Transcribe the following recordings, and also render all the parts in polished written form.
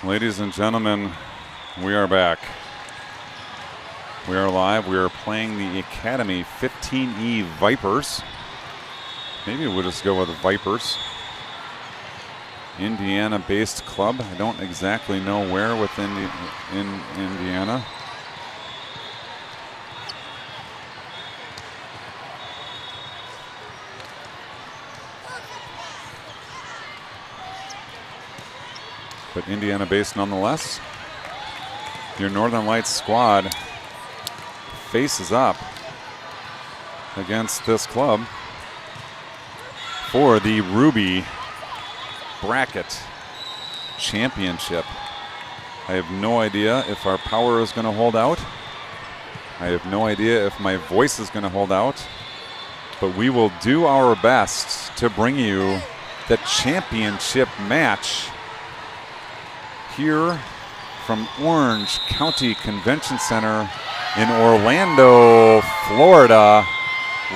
Ladies and gentlemen, we are back. We are live. We are playing the Academy 15E Vipers. Maybe we'll just go with Vipers. Indiana-based club. I don't exactly know where within in Indiana. But Indiana-based nonetheless. Your Northern Lights squad faces up against this club for the Ruby Bracket Championship. I have no idea if our power is going to hold out. I have no idea if my voice is going to hold out. But we will do our best to bring you the championship match here from Orange County Convention Center in Orlando, Florida.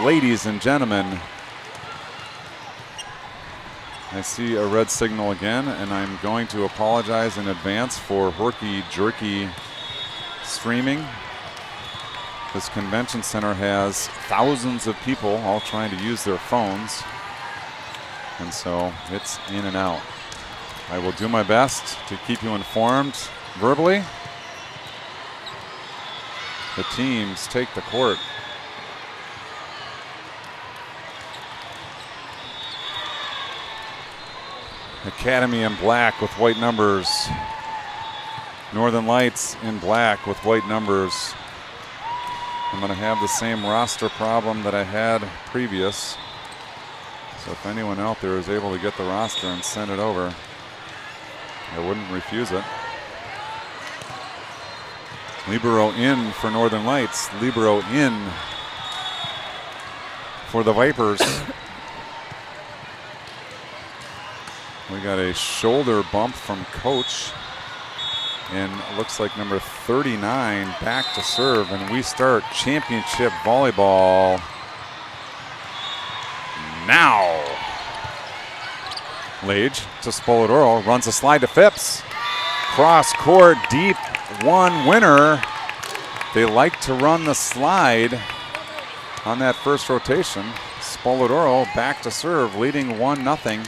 Ladies and gentlemen, I see a red signal again, and I'm going to apologize in advance for herky-jerky streaming. This convention center has thousands of people all trying to use their phones, and so it's in and out. I will do my best to keep you informed verbally. The teams take the court. Academy in black with white numbers. Northern Lights in black with white numbers. I'm going to have the same roster problem that I had previous. So if anyone out there is able to get the roster and send it over, I wouldn't refuse it. Libero in for Northern Lights. Libero in for the Vipers. We got a shoulder bump from coach. And it looks like number 39 back to serve. And we start championship volleyball now. Lage to Spoladoro, runs a slide to Phipps. Cross court, deep, one winner. They like to run the slide on that first rotation. Spoladoro back to serve, leading 1-0.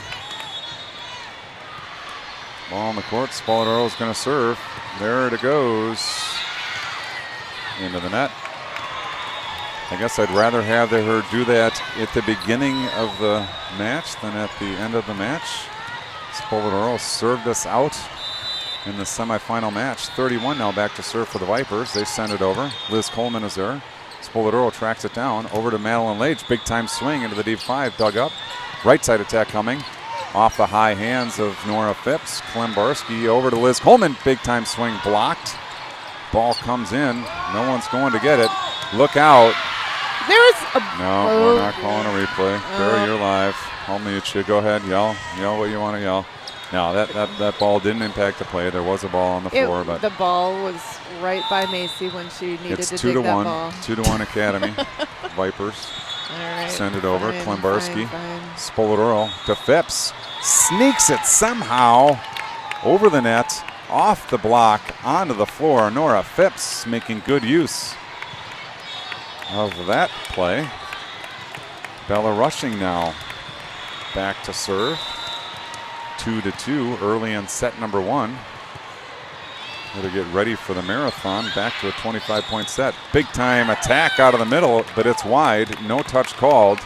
Ball on the court, Spoladoro is going to serve. There it goes. Into the net. I guess I'd rather have her do that at the beginning of the match than at the end of the match. Spoladoro served us out in the semifinal match. 31 now back to serve for the Vipers. They send it over. Liz Coleman is there. Spoladoro tracks it down. Over to Madeline Lage. Big time swing into the deep five. Dug up. Right side attack coming. Off the high hands of Nora Phipps. Klembarski over to Liz Coleman. Big time swing blocked. Ball comes in. No one's going to get it. Look out. There was a... No, we're not calling a replay. Barry, you're live. I'll mute you. Go ahead. Yell. Yell what you want to yell. No, that ball didn't impact the play. There was a ball on the floor, but the ball was right by Macy when she needed to take that ball. 2-1 Academy. Vipers. All right. Send it over. Fine, Klembarski. fine. Spoladoro to Phipps. Sneaks it somehow over the net, off the block, onto the floor. Nora Phipps making good use of that play. Bella Rushing now back to serve. 2-2 early in set number one. Got to get ready for the marathon. Back to a 25-point set. Big time attack out of the middle, but it's wide. No touch called.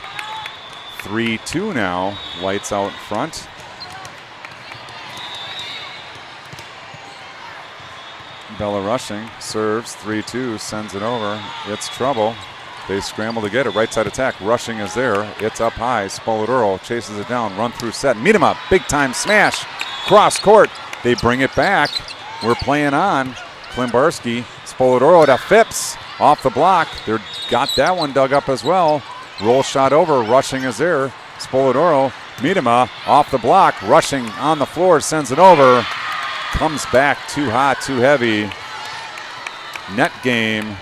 3-2 now. Lights out front. Bella Rushing serves. 3-2. Sends it over. It's trouble. They scramble to get it. Right side attack. Rushing is there. It's up high. Spoladoro chases it down. Run through set. Meet him up. Big time smash. Cross court. They bring it back. We're playing on. Klembarski. Spoladoro to Phipps. Off the block. They got that one dug up as well. Roll shot over. Rushing is there. Spoladoro. Miedema off the block. Rushing on the floor. Sends it over. Comes back too hot, too heavy. Net game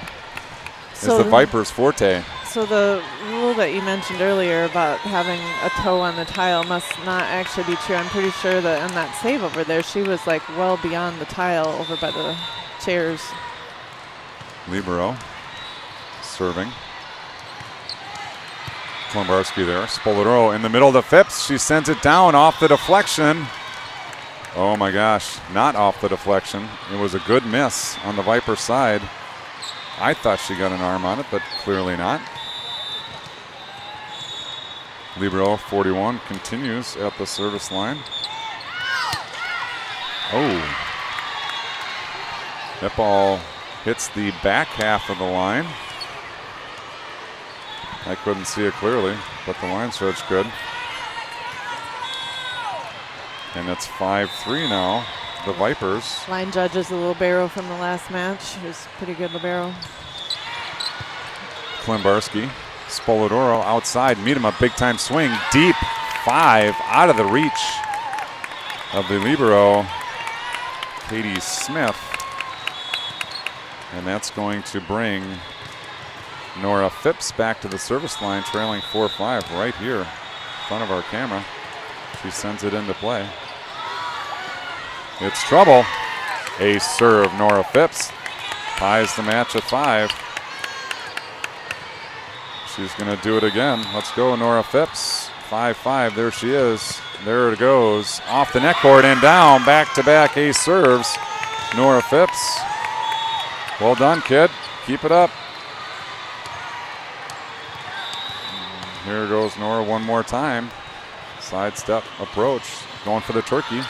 is the Vipers' forte. So the rule that you mentioned earlier about having a toe on the tile must not actually be true. I'm pretty sure that on that save over there, she was like well beyond the tile over by the chairs. Libero serving. Klimbarski there. Spoladoro in the middle of the Phipps. She sends it down off the deflection. Oh my gosh, not off the deflection. It was a good miss on the Viper side. I thought she got an arm on it, but clearly not. Libero 41 continues at the service line. Oh. That ball hits the back half of the line. I couldn't see it clearly, but the line judge could. And it's 5-3 now, the Vipers. Line judge is a libero from the last match. He was pretty good libero. Klimbarski, Spoladoro outside, meet him a big time swing, deep 5 out of the reach of the libero, Katie Smith. And that's going to bring Nora Phipps back to the service line, trailing 4-5 right here in front of our camera. She sends it into play. It's trouble. Ace serve, Nora Phipps ties the match at 5. She's going to do it again. Let's go, Nora Phipps. 5-5, there she is. There it goes. Off the net cord and down. Back-to-back ace serves. Nora Phipps. Well done, kid. Keep it up. Here goes Nora one more time. Sidestep approach. Going for the turkey.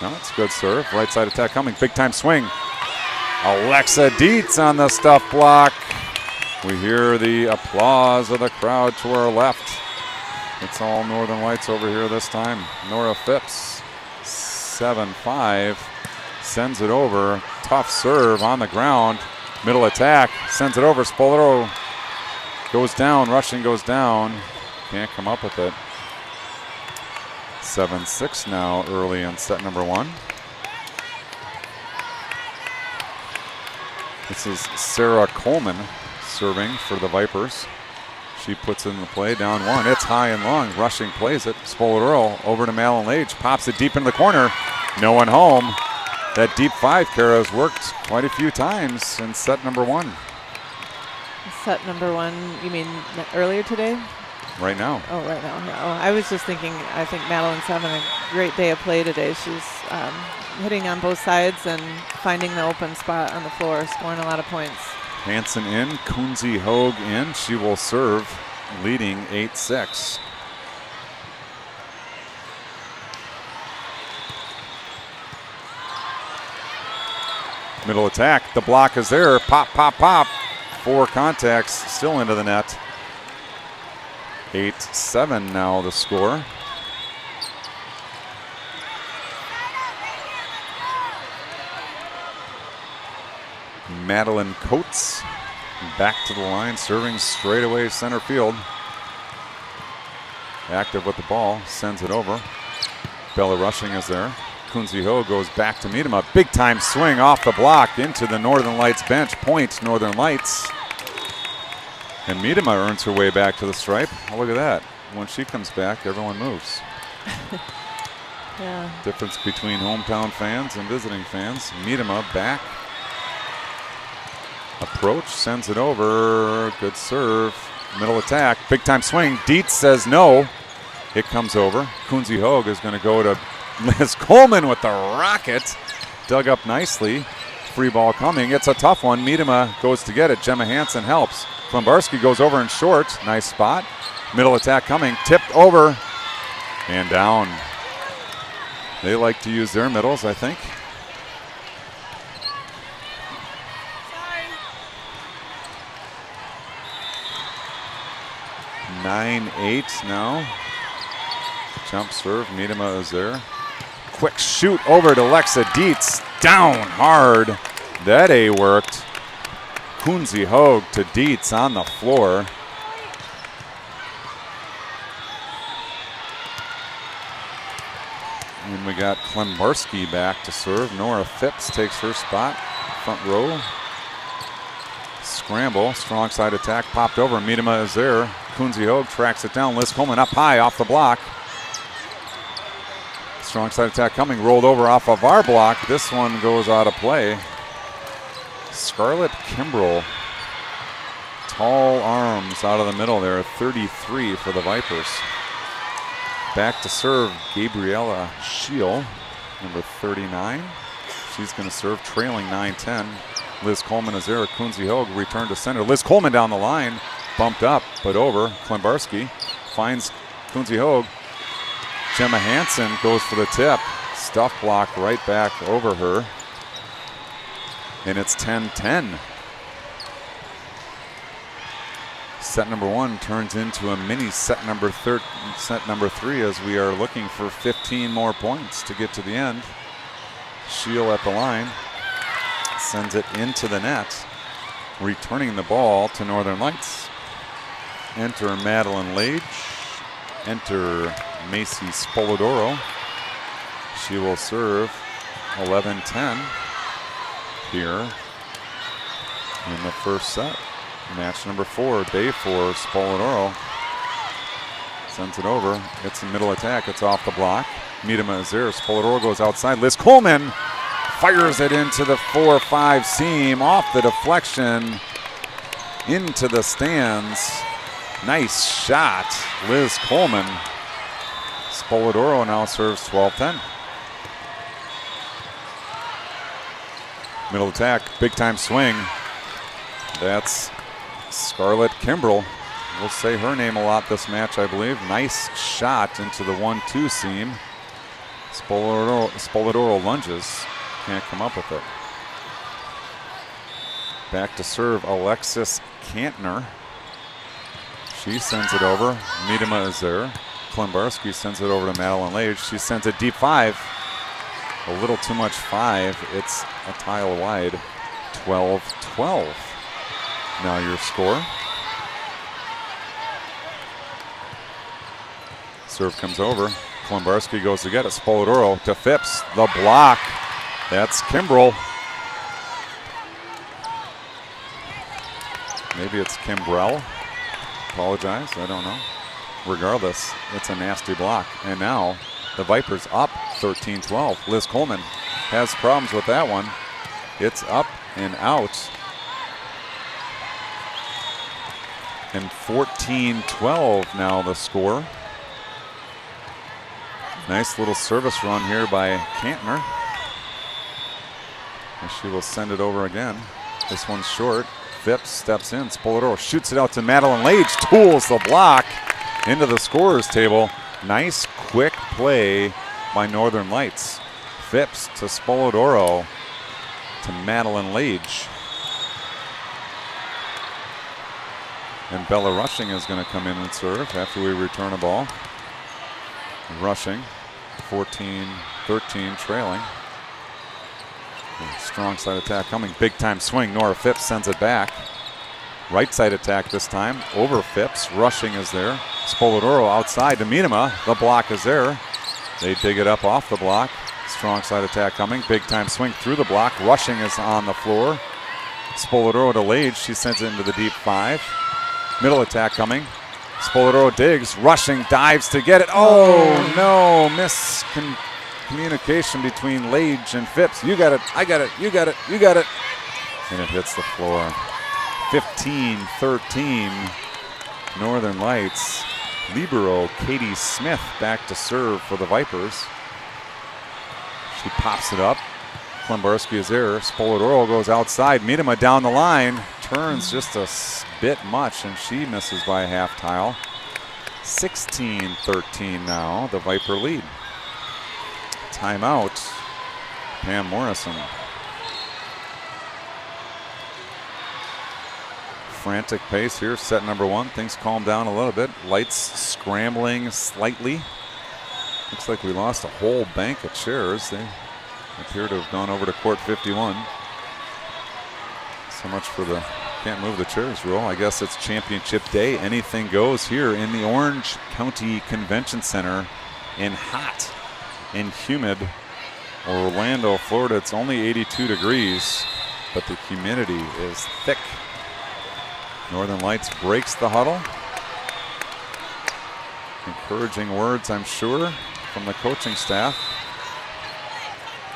No, it's a good serve. Right side attack coming. Big time swing. Alexa Dietz on the stuff block. We hear the applause of the crowd to our left. It's all Northern Lights over here this time. Nora Phipps, 7-5, sends it over. Tough serve on the ground. Middle attack, sends it over. Spoladoro goes down, Rushing goes down. Can't come up with it. 7-6 now early in set number 1. This is Sarah Coleman serving for the Vipers. She puts it in the play, down 1. It's high and long. Rushing plays it. Spoladoro over to Malin Lage. Pops it deep into the corner. No one home. That deep 5, Kara, has worked quite a few times in set number 1. Set number 1, you mean earlier today? Right now. Oh, right now. Yeah. Oh, I was just thinking, I think Madeline's having a great day of play today. She's hitting on both sides and finding the open spot on the floor, scoring a lot of points. Hansen in, Kunze Hoag in. She will serve, leading 8-6. Middle attack, the block is there. Pop, pop, pop. 4 contacts, still into the net. 8-7 now the score. Madeline Coates back to the line, serving straight away center field. Active with the ball, sends it over. Bella Rushing is there. Kunze Ho goes back to meet him. A big time swing off the block into the Northern Lights bench. Point Northern Lights. And Miedema earns her way back to the stripe. Oh, look at that. When she comes back, everyone moves. Yeah. Difference between hometown fans and visiting fans. Miedema back. Approach, sends it over. Good serve. Middle attack. Big time swing. Dietz says no. It comes over. Kunze Hoag is going to go to Liz Coleman with the rocket. Dug up nicely. Free ball coming. It's a tough one. Miedema goes to get it. Gemma Hansen helps. Klimbarski goes over in short. Nice spot. Middle attack coming. Tipped over and down. They like to use their middles, I think. Sorry. 9-8 now. Jump serve. Miedema is there. Quick shoot over to Alexa Dietz. Down hard. That A worked. Kunze Hoag to Dietz on the floor. And we got Klimbarski back to serve. Nora Phipps takes her spot. Front row. Scramble. Strong side attack. Popped over. Miedema is there. Kunze Hogue tracks it down. Liz Coleman up high off the block. Strong side attack coming, rolled over off of our block. This one goes out of play. Scarlett Kimbrell, tall arms out of the middle there, 33 for the Vipers. Back to serve, Gabriella Scheel, number 39. She's going to serve, trailing 9-10. Liz Coleman is there. Kunze Hogue return to center. Liz Coleman down the line, bumped up, but over. Klimbarski finds Kunze Hogue. Gemma Hansen goes for the tip. Stuff block right back over her. And it's 10-10. Set number 1 turns into a mini set number 3 as we are looking for 15 more points to get to the end. Scheel at the line. Sends it into the net. Returning the ball to Northern Lights. Enter Madeline Lage. Enter Macy Spolidoro. She will serve 11-10 here in the first set. Match number 4, day 4, Spolidoro sends it over. It's a middle attack. It's off the block. Miedema is there. Spolidoro goes outside. Liz Coleman fires it into the 4-5 seam, off the deflection, into the stands. Nice shot, Liz Coleman. Spolidoro now serves 12-10. Middle attack, big time swing. That's Scarlett Kimbrell. We'll say her name a lot this match, I believe. Nice shot into the 1-2 seam. Spolidoro lunges. Can't come up with it. Back to serve, Alexis Kantner. She sends it over. Miedema is there. Klimbarski sends it over to Madeline Lage. She sends it deep 5. A little too much 5. It's a tile wide. 12-12. Now your score. Serve comes over. Klimbarski goes to get it. Spolidoro to Phipps. The block. That's Kimbrell. Maybe it's Kimbrell. Apologize, I don't know. Regardless, it's a nasty block. And now the Vipers up 13-12. Liz Coleman has problems with that one. It's up and out. And 14-12 now the score. Nice little service run here by Kantner. And she will send it over again. This one's short. Phipps steps in. Spolidoro shoots it out to Madeline Lage. Tools the block into the scorer's table. Nice quick play by Northern Lights. Phipps to Spolidoro to Madeline Lage. And Bella Rushing is going to come in and serve after we return a ball. Rushing, 14-13 trailing. Strong side attack coming, big time swing. Nora Phipps sends it back. Right side attack this time, over Phipps. Rushing is there. Spolidoro outside to Miedema. The block is there. They dig it up off the block. Strong side attack coming, big time swing through the block. Rushing is on the floor. Spolidoro to Lage, she sends it into the deep 5. Middle attack coming. Spolidoro digs, Rushing dives to get it. Oh no, miscommunication between Lage and Phipps. You got it, I got it, you got it, you got it. And it hits the floor. 15-13, Northern Lights. Libero Katie Smith back to serve for the Vipers. She pops it up. Klimbarski is there. Spolidoro goes outside. Miedema down the line. Turns just a bit much, and she misses by a half tile. 16-13 now, the Viper lead. Timeout, Pam Morrison. Frantic pace here, set number 1. Things calm down a little bit. Lights scrambling slightly. Looks like we lost a whole bank of chairs. They appear to have gone over to court 51. So much for the can't move the chairs rule. I guess it's championship day. Anything goes here in the Orange County Convention Center in hot and humid Orlando, Florida. It's only 82 degrees, but the humidity is thick. Northern Lights breaks the huddle. Encouraging words, I'm sure, from the coaching staff.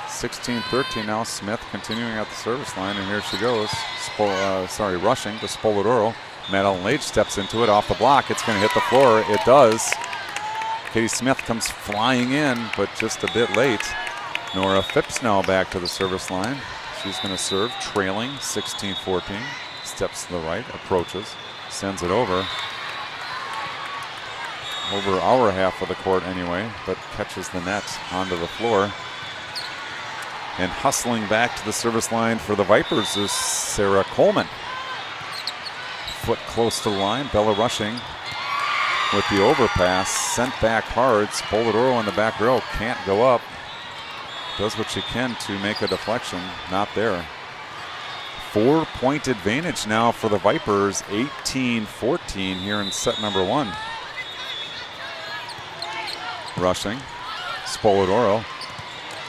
16-13 now. Smith continuing at the service line, and here she goes. Rushing to Spoladoro. Madeline Lage steps into it off the block. It's going to hit the floor. It does. Katie Smith comes flying in, but just a bit late. Nora Phipps now back to the service line. She's going to serve, trailing 16-14. Steps to the right, approaches, sends it over our half of the court anyway, but catches the net onto the floor. And hustling back to the service line for the Vipers is Sarah Coleman. Foot close to the line, Bella Rushing with the overpass, sent back hard. Spoladoro in the back row, can't go up. Does what she can to make a deflection, not there. 4-point advantage now for the Vipers, 18-14 here in set number 1. Rushing, Spoladoro.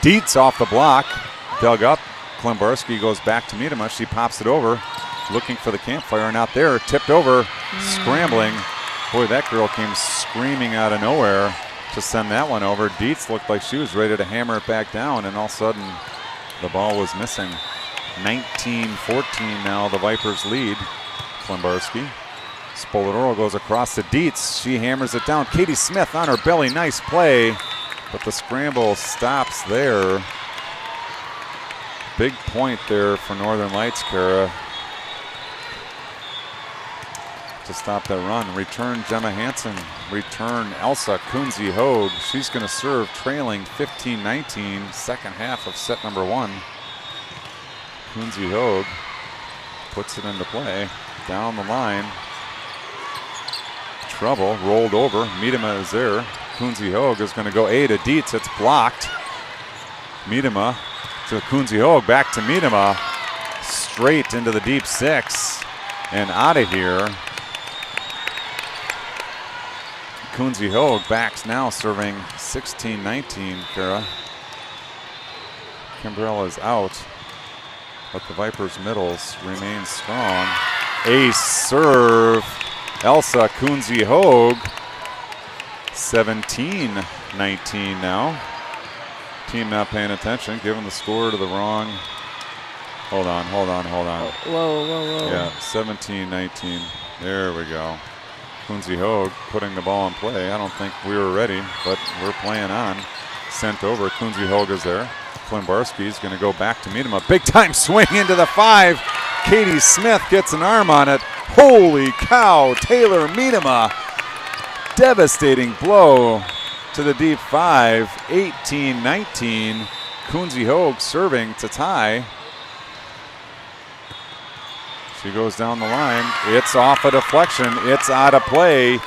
Dietz off the block, dug up. Klimbarski goes back to Miedema. She pops it over, looking for the campfire, not there. Tipped over, scrambling. Boy, that girl came screaming out of nowhere to send that one over. Dietz looked like she was ready to hammer it back down, and all of a sudden the ball was missing. 19-14 now, the Vipers lead. Klimbarski. Spoladoro goes across to Dietz. She hammers it down. Katie Smith on her belly. Nice play. But the scramble stops there. Big point there for Northern Lights, Kara, to stop that run. Return Gemma Hansen. Return Elsa Kunze-Hoag. She's going to serve, trailing 15-19, second half of set number 1. Kunze-Hoag puts it into play. Down the line. Trouble, rolled over. Miedema is there. Kunze-Hoag is going to go A to Dietz. It's blocked. Miedema to Kunze-Hoag. Back to Miedema. Straight into the deep 6. And out of here. Kunze-Hoag backs now, serving 16-19, Kara. Kimbrell is out, but the Vipers' middles remain strong. Ace serve. Elsa Kunze-Hoag. 17-19 now. Team not paying attention, giving the score to the wrong. Hold on. Whoa. Yeah, 17-19. There we go. Kunze-Hoag putting the ball in play. I don't think we were ready, but we're playing on. Sent over. Kunze-Hoag is there. Klimbarski is going to go back to Miedema. Big time swing into the 5. Katie Smith gets an arm on it. Holy cow, Taylor Miedema. Devastating blow to the deep 5. 18-19. Kunze-Hoag serving to tie. She goes down the line. It's off a deflection. It's out of play.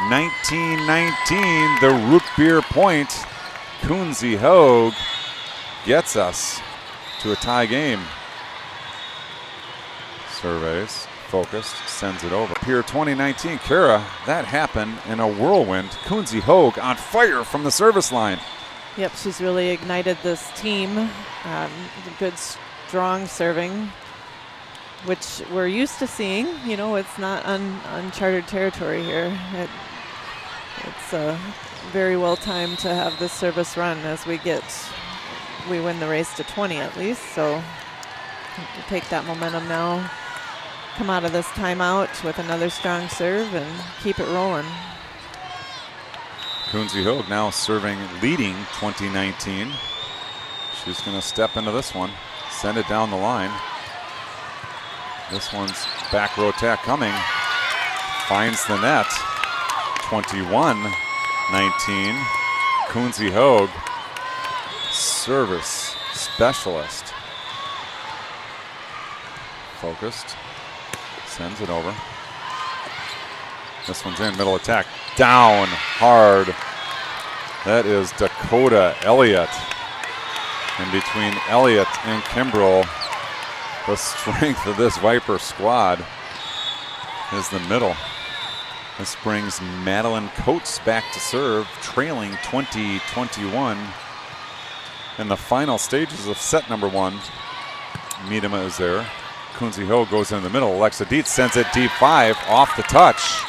19-19, the root beer point. Kunze-Hoag gets us to a tie game. Surveys, focused, sends it over. Here 2019, Kara, that happened in a whirlwind. Kunze-Hoag on fire from the service line. Yep, she's really ignited this team. Good, strong serving, which we're used to seeing. You know, it's not uncharted territory here. It's very well timed to have this service run as we win the race to 20 at least. So we'll take that momentum now, come out of this timeout with another strong serve and keep it rolling. Kunze-Hoag now serving, leading 2019. She's going to step into this one, send it down the line. This one's back row attack coming. Finds the net. 21-19. Kunze-Hoag, service specialist. Focused. Sends it over. This one's in, middle attack. Down hard. That is Dakota Elliott. And between Elliott and Kimbrell, the strength of this Viper squad is the middle. This brings Madeline Coates back to serve, trailing 20-21 in the final stages of set number 1. Miedema is there. Kunze-Hoag goes in the middle. Alexa Dietz sends it deep 5 off the touch.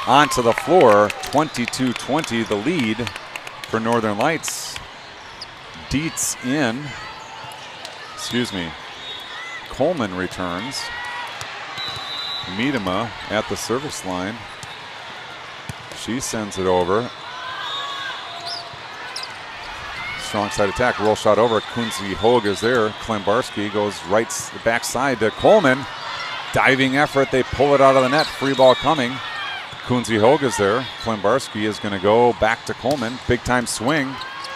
onto the floor. 22-20 the lead for Northern Lights. Dietz in. Excuse me. Coleman returns. Miedema at the service line. She sends it over. Strong side attack, roll shot over. Kunzi Hoag is there. Klembarski goes right backside to Coleman. Diving effort, they pull it out of the net. Free ball coming. Kunzi Hoag is there. Klembarski is going to go back to Coleman. Big time swing.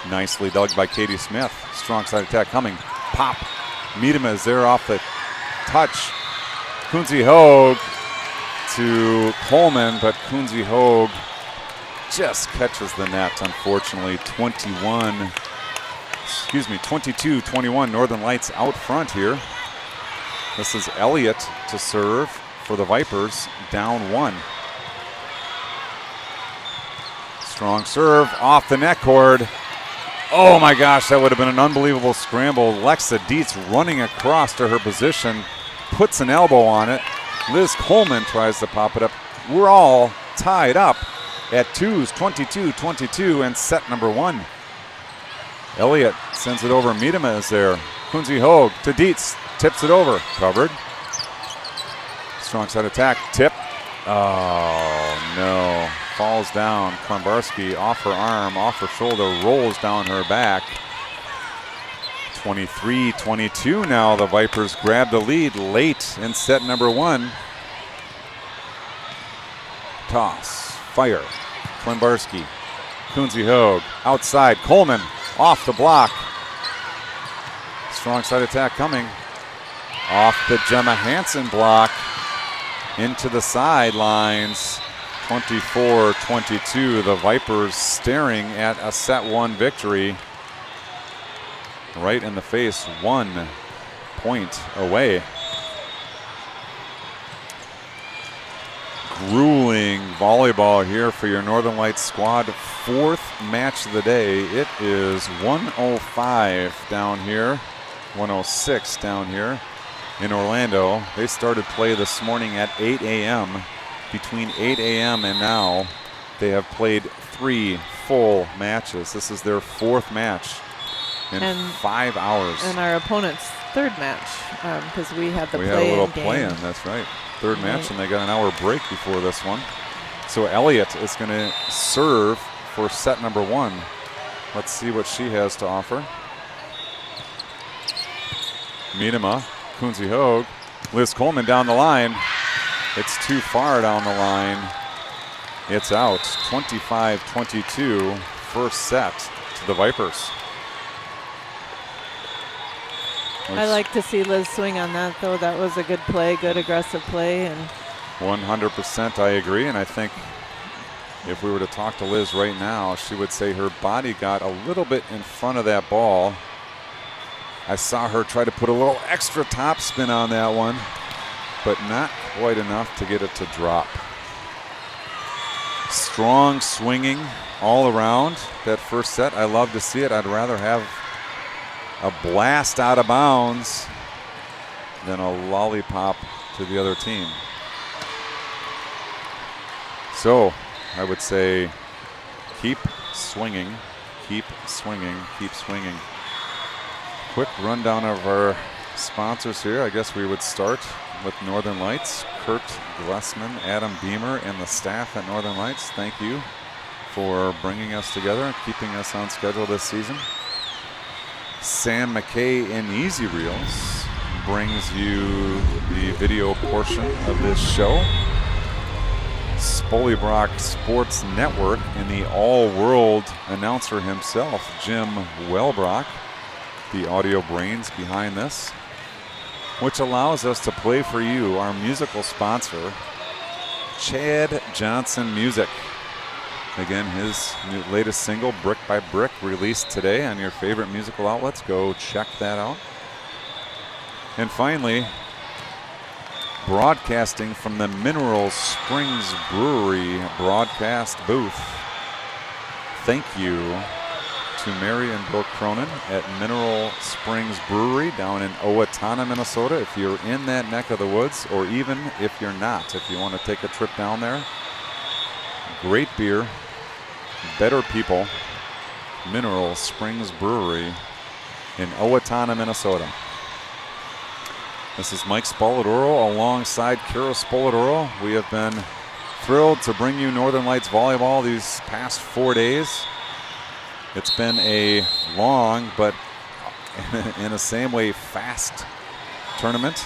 Nicely dug by Katie Smith. Strong side attack coming. Pop. Miedema is there off the touch. Kunzi Hoag to Coleman, but Kunzi Hoag just catches the net, unfortunately. 22-21, Northern Lights out front here. This is Elliott to serve for the Vipers, down 1. Strong serve off the net cord. Oh my gosh, that would have been an unbelievable scramble. Lexa Dietz running across to her position, puts an elbow on it. Liz Coleman tries to pop it up. We're all tied up at twos, 22-22, and set number 1. Elliott sends it over. Miedema is there. Kunzi Hoag to Dietz. Tips it over. Covered. Strong side attack. Tip. Oh, no. Falls down. Klembarski off her arm, off her shoulder, rolls down her back. 23-22 now. The Vipers grab the lead late in set number 1. Toss. Fire. Klembarski. Kunzi Hoag outside. Coleman off the block. Strong side attack coming. Off the Gemma Hansen block. Into the sidelines. 24-22. The Vipers staring at a set 1 victory. Right in the face, 1 point away. Grueling volleyball here for your Northern Lights squad. 4th match of the day. It is 105 down here, 106 down here in Orlando. They started play this morning at 8 a.m. Between 8 a.m. and now, they have played 3 full matches. This is their 4th match in 5 hours. And our opponent's 3rd match, because we had the play-in. We had a little play-in, that's right. 3rd match, and they got an hour break before this one. So Elliott is going to serve for set number 1. Let's see what she has to offer. Miedema, Kunzi Hoag, Liz Coleman down the line. It's too far down the line. It's out. 25-22, first set to the Vipers. I like to see Liz swing on that, though. That was a good play, good aggressive play. And 100% I agree, and I think if we were to talk to Liz right now, she would say her body got a little bit in front of that ball. I saw her try to put a little extra top spin on that one, but not quite enough to get it to drop. Strong swinging all around that first set. I love to see it. I'd rather have a blast out of bounds than a lollipop to the other team. So I would say keep swinging, keep swinging, keep swinging. Quick rundown of our sponsors here. I guess we would start with Northern Lights. Kurt Glessman, Adam Beamer, and the staff at Northern Lights. Thank you for bringing us together and keeping us on schedule this season. Sam McKay and Easy Reels brings you the video portion of this show. Spolybrock Sports Network and the all-world announcer himself, Jim Wellbrock, the audio brains behind this, which allows us to play for you our musical sponsor, Chad Johnson Music. Again, his latest single, Brick by Brick, released today on your favorite musical outlets. Go check that out. And finally, broadcasting from the Mineral Springs Brewery broadcast booth. Thank you to Mary and Bill Cronin at Mineral Springs Brewery down in Owatonna, Minnesota. If you're in that neck of the woods, or even if you're not, if you want to take a trip down there, great beer, better people, Mineral Springs Brewery in Owatonna, Minnesota. This is Mike Spoladoro alongside Kara Spoladoro. We have been thrilled to bring you Northern Lights volleyball these past 4 days. It's been a long, but in the same way, fast tournament.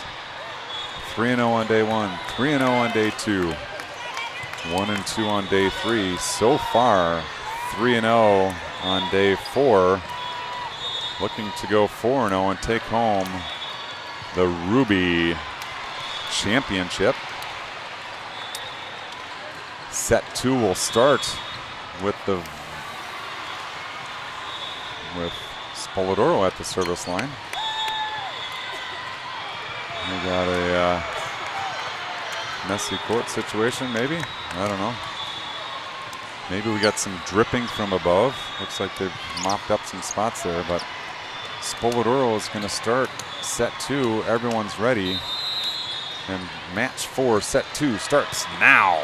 3-0 on day 1, 3-0 on day 2, 1-2 on day 3. So far, 3-0 on day 4. Looking to go 4-0 and take home the Ruby Championship. Set 2 will start with Spoladoro at the service line. We got a messy court situation, maybe. I don't know. Maybe we got some dripping from above. Looks like they've mopped up some spots there, but Spoladoro is going to start set 2. Everyone's ready. And match 4, set 2 starts now.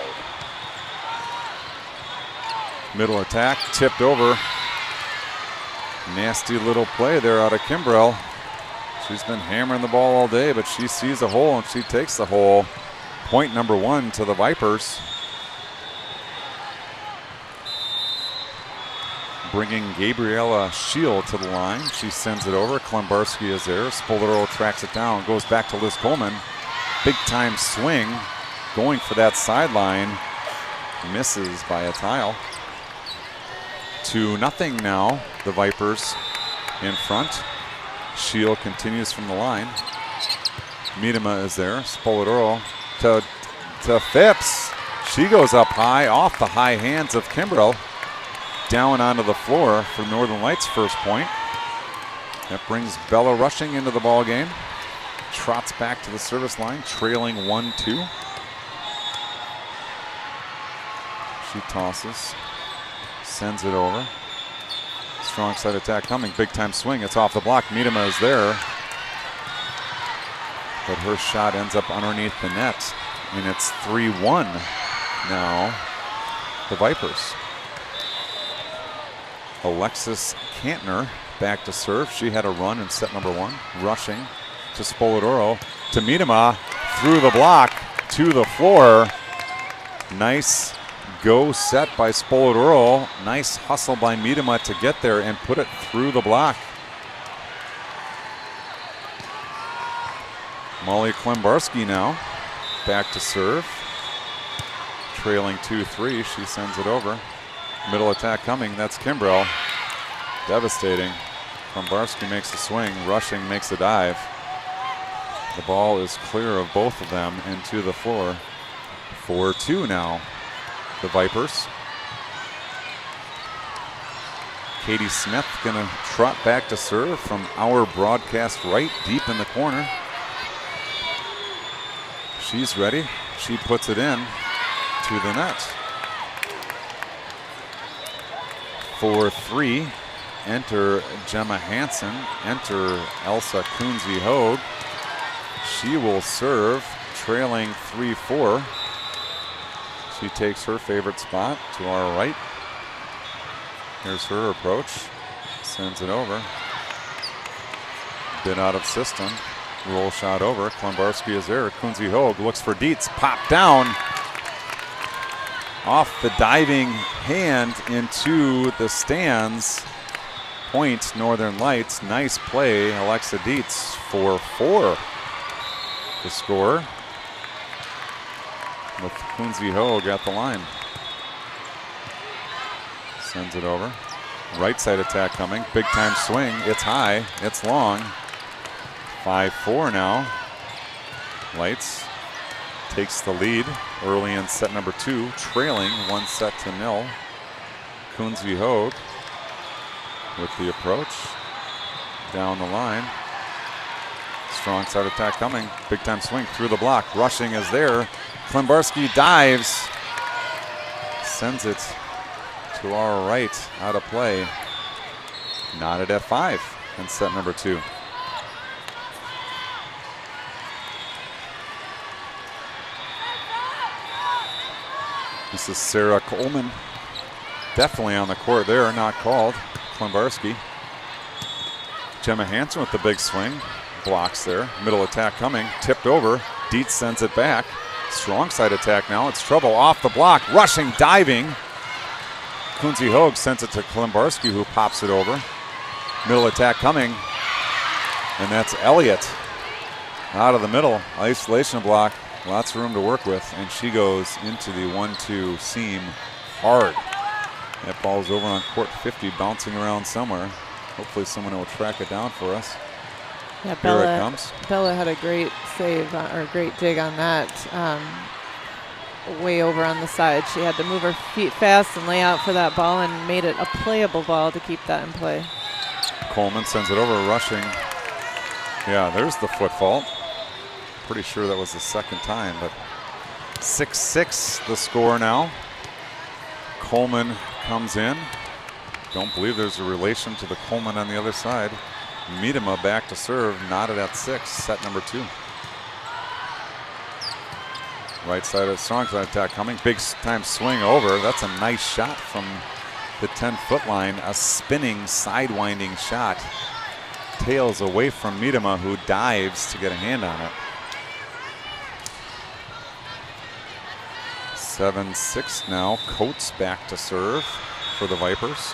Middle attack, tipped over. Nasty little play there out of Kimbrell. She's been hammering the ball all day, but she sees a hole and she takes the hole. Point number 1 to the Vipers. Bringing Gabriella Shield to the line. She sends it over. Klembarski is there. Spoladoro tracks it down, goes back to Liz Coleman. Big time swing, going for that sideline. Misses by a tile. 2-0 now, the Vipers in front. Shield continues from the line. Miedema is there. Spoladoro to Phipps. She goes up high, off the high hands of Kimbrell. Down onto the floor for Northern Lights' first point. That brings Bella Rushing into the ball game. Trots back to the service line, trailing 1-2. She tosses, sends it over. Strong side attack coming, big time swing. It's off the block. Miedema is there, but her shot ends up underneath the net, and it's 3-1 now, the Vipers. Alexis Kantner back to serve. She had a run in set number 1. Rushing to Spoladoro, to Miedema, through the block, to the floor. Nice go set by Spoladoro. Nice hustle by Miedema to get there and put it through the block. Molly Klembarski now back to serve. Trailing 2-3, she sends it over. Middle attack coming, that's Kimbrell. Devastating. Klembarski makes a swing, Rushing makes a dive. The ball is clear of both of them and to the floor. 4-2 now, the Vipers. Katie Smith gonna trot back to serve from our broadcast right, deep in the corner. She's ready, she puts it in to the net. 4-3, enter Gemma Hansen, enter Elsa Kunze-Hoag. She will serve, trailing 3-4. She takes her favorite spot to our right. Here's her approach, sends it over. Bit out of system, roll shot over. Klembarski is there, Kunze-Hoag looks for Dietz, pop down. Off the diving hand into the stands. Point Northern Lights. Nice play, Alexa Dietz. 4-4 the score, with Kunze-Hoag at the line. Sends it over. Right side attack coming. Big time swing. It's high. It's long. 5-4 now. Lights takes the lead early in set number 2, trailing 1-0. Kunze-Hoag with the approach down the line. Strong side attack coming. Big time swing through the block. Rushing is there. Klembarski dives. Sends it to our right, out of play. Knotted at 5 in set number 2. This is Sarah Coleman. Definitely on the court there, not called. Klimbarski. Gemma Hansen with the big swing. Blocks there. Middle attack coming. Tipped over. Dietz sends it back. Strong side attack now. It's trouble off the block. Rushing, diving. Kunzi Hoag sends it to Klimbarski, who pops it over. Middle attack coming. And that's Elliott. Out of the middle. Isolation block. Lots of room to work with. And she goes into the 1-2 seam hard. That ball's over on court 50, bouncing around somewhere. Hopefully someone will track it down for us. Yeah, Here it comes. Bella had a great save, or great dig on that. Way over on the side. She had to move her feet fast and lay out for that ball and made it a playable ball to keep that in play. Coleman sends it over, rushing. Yeah, there's the foot fault. Pretty sure that was the second time, but 6-6 the score now. Coleman comes in. Don't believe there's a relation to the Coleman on the other side. Miedema back to serve, knotted at 6, set number 2. Right side of the strong side attack coming. Big time swing over. That's a nice shot from the 10-foot line. A spinning, sidewinding shot. Tails away from Miedema, who dives to get a hand on it. 7-6 now. Coates back to serve for the Vipers.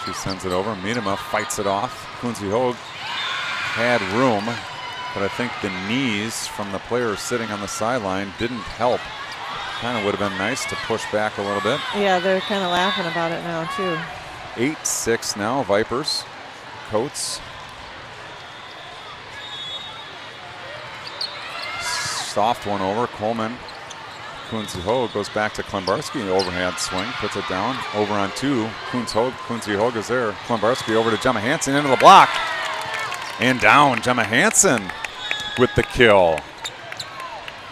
She sends it over. Miedema fights it off. Kunzi Hoag had room, but I think the knees from the players sitting on the sideline didn't help. Kind of would have been nice to push back a little bit. Yeah, they're kind of laughing about it now, too. 8-6 now, Vipers. Coates. Soft one over. Coleman. Kunzi Hoag goes back to Klimbarski. Overhand swing, puts it down. Over on 2. Kunzi Hoag is there. Klimbarski over to Gemma Hansen into the block. And down. Gemma Hansen with the kill.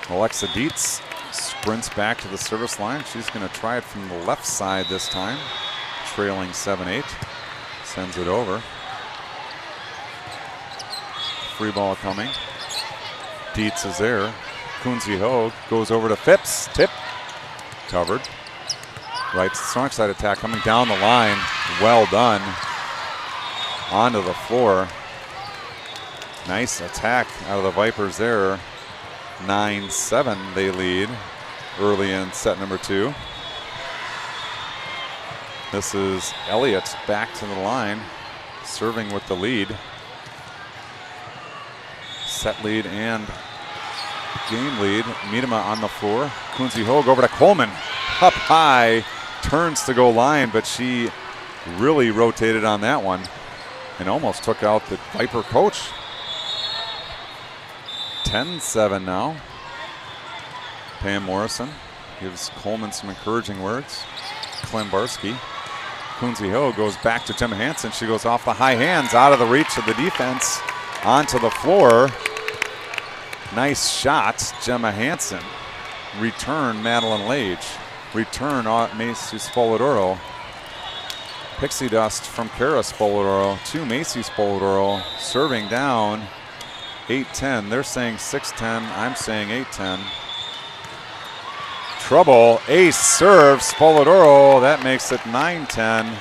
Alexa Dietz sprints back to the service line. She's going to try it from the left side this time. Trailing 7-8. Sends it over. Free ball coming. Dietz is there. Kunzi Hoag goes over to Phipps. Tip. Covered. Right strong side attack coming down the line. Well done. Onto the floor. Nice attack out of the Vipers there. 9-7 they lead early in set number 2. This is Elliott back to the line, serving with the lead. Set lead and game lead. Miedema on the floor. Kunzi Hoag over to Coleman. Up high, turns to go line, but she really rotated on that one and almost took out the Viper coach. 10-7 now. Pam Morrison gives Coleman some encouraging words. Klimbarski. Kunzi Hoag goes back to Gemma Hansen. She goes off the high hands, out of the reach of the defense, onto the floor. Nice shot, Gemma Hansen. Return, Madeline Lage. Return, Macy Spoladoro. Pixie dust from Kara Spoladoro to Macy Spoladoro. Serving down 8-10. They're saying 6-10. I'm saying 8-10. Trouble. Ace serve. Spoladoro. That makes it 9-10.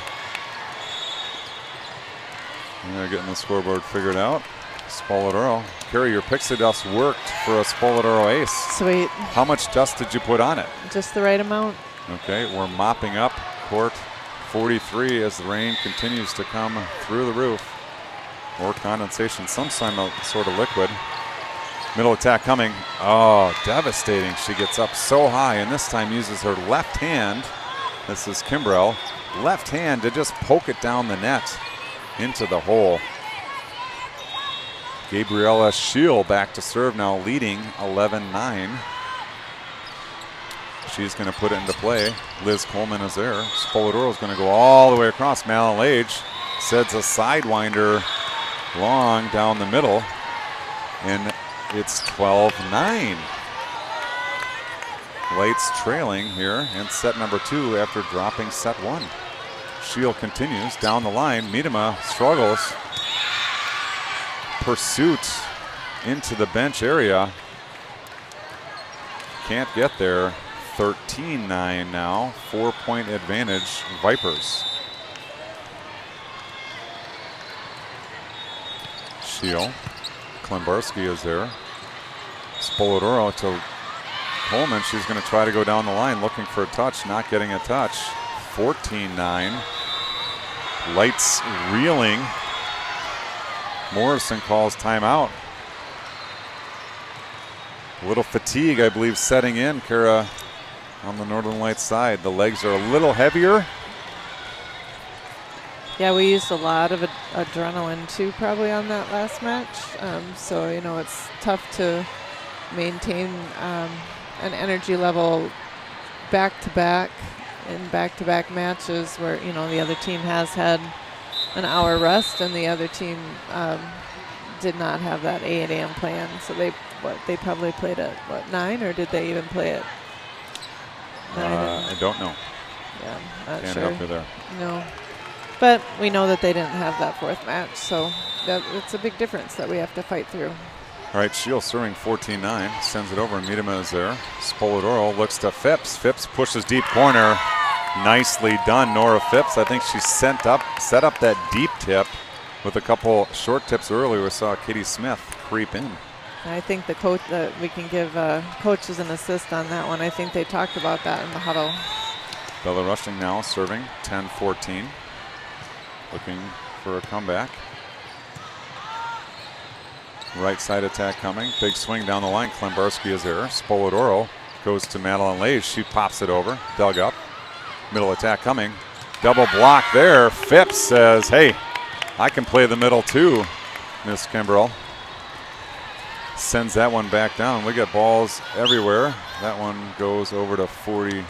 They're getting the scoreboard figured out. Spoladoro. Carrie, your pixie dust worked for a Spoladoro ace. Sweet. How much dust did you put on it? Just the right amount. Okay, we're mopping up court 43 as the rain continues to come through the roof. Or condensation, some sort of liquid. Middle attack coming. Oh, devastating. She gets up so high and this time uses her left hand. This is Kimbrell. Left hand to just poke it down the net into the hole. Gabriella Scheel back to serve now, leading 11-9. She's going to put it into play. Liz Coleman is there. Spoladoro is going to go all the way across. Madeline Lage sends a sidewinder long down the middle, and it's 12-9. Lights trailing here in set number 2 after dropping set 1. Scheel continues down the line. Miedema struggles. Pursuit into the bench area. can't get there. 13-9 now, 4-point advantage, Vipers. Shield, Klimbarski is there. Spoladoro to Coleman. She's going to try to go down the line looking for a touch, not getting a touch. 14-9. Lights reeling. Morrison calls timeout. A little fatigue, I believe, setting in, Kara, on the Northern Lights side. The legs are a little heavier. Yeah, we used a lot of adrenaline too, probably on that last match. So it's tough to maintain an energy level back-to-back in back-to-back matches where the other team has had an hour rest and the other team did not have that 8 a.m. plan. So they probably played at 9, or did they even play at 9? I don't know. Yeah, not Can't sure. help you there. No. But we know that they didn't have that 4th match, so it's a big difference that we have to fight through. All right, Shield serving 14-9, sends it over, and Miedema is there. Spoladoro looks to Phipps. Phipps pushes deep corner. Nicely done, Nora Phipps. I think she set up that deep tip with a couple short tips earlier. We saw Katie Smith creep in. I think the coach we can give coaches an assist on that one. I think they talked about that in the huddle. Bella Rushing now serving 10-14. Looking for a comeback. Right side attack coming. Big swing down the line. Klimbarski is there. Spoladoro goes to Madeline Lays. She pops it over. Dug up. Middle attack coming. Double block there. Phipps says, hey, I can play the middle too, Miss Kimbrell. Sends that one back down. We got balls everywhere. That one goes over to 38.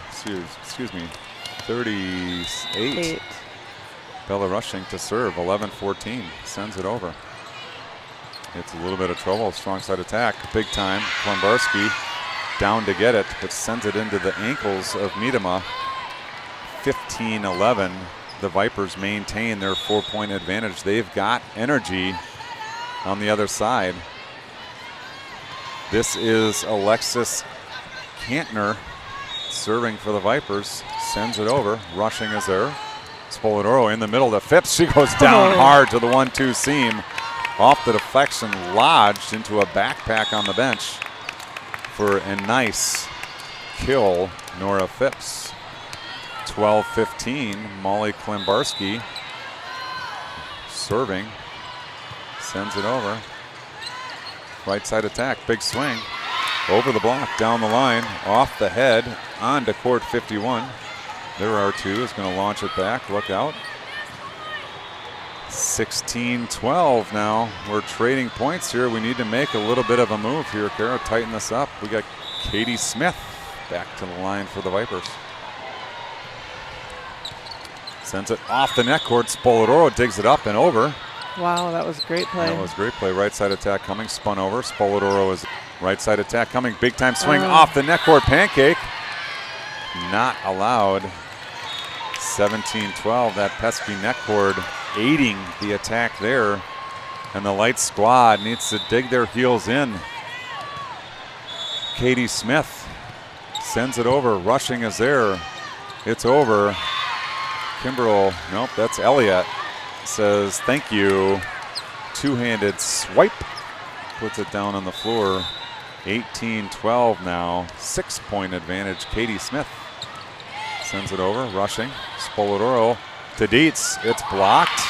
Bella Rushing to serve, 11-14. Sends it over. It's a little bit of trouble. Strong side attack, big time. Klimbarski down to get it, but sends it into the ankles of Miedema. 15-11. The Vipers maintain their 4-point advantage. They've got energy on the other side. This is Alexis Kantner serving for the Vipers. Sends it over. Rushing is there. Spoladoro in the middle to Phipps. She goes down hard to the 1-2 seam. Off the deflection, lodged into a backpack on the bench for a nice kill, Nora Phipps. 12-15, Molly Klimbarski serving. Sends it over. Right side attack, big swing. Over the block, down the line, off the head, on to court 51. There are two, is going to launch it back, look out. 16-12 now. We're trading points here. We need to make a little bit of a move here, Kara. Tighten this up. We got Katie Smith back to the line for the Vipers. Sends it off the net court. Spoladoro digs it up and over. Wow, that was a great play. That was a great play. Right side attack coming, spun over. Spoladoro is right side attack coming. Big time swing off the net court. Pancake. Not allowed. 17-12. That pesky net cord aiding the attack there. And the Light squad needs to dig their heels in. Katie Smith sends it over. Rushing is there. It's over. Kimbrell, nope, that's Elliott. Says thank you. Two-handed swipe. Puts it down on the floor. 18-12 now. 6-point advantage. Katie Smith sends it over. Rushing. Spoladoro to Dietz. It's blocked.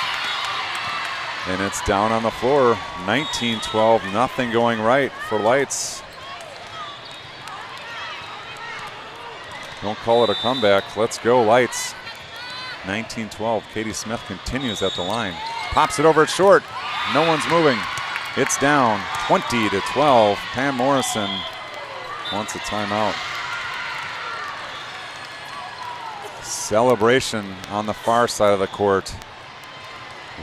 And it's down on the floor. 19-12. Nothing going right for Lights. Don't call it a comeback. Let's go, Lights. 19-12. Katie Smith continues at the line. Pops it over at short. No one's moving. It's down 20-12. Pam Morrison wants a timeout. Celebration on the far side of the court.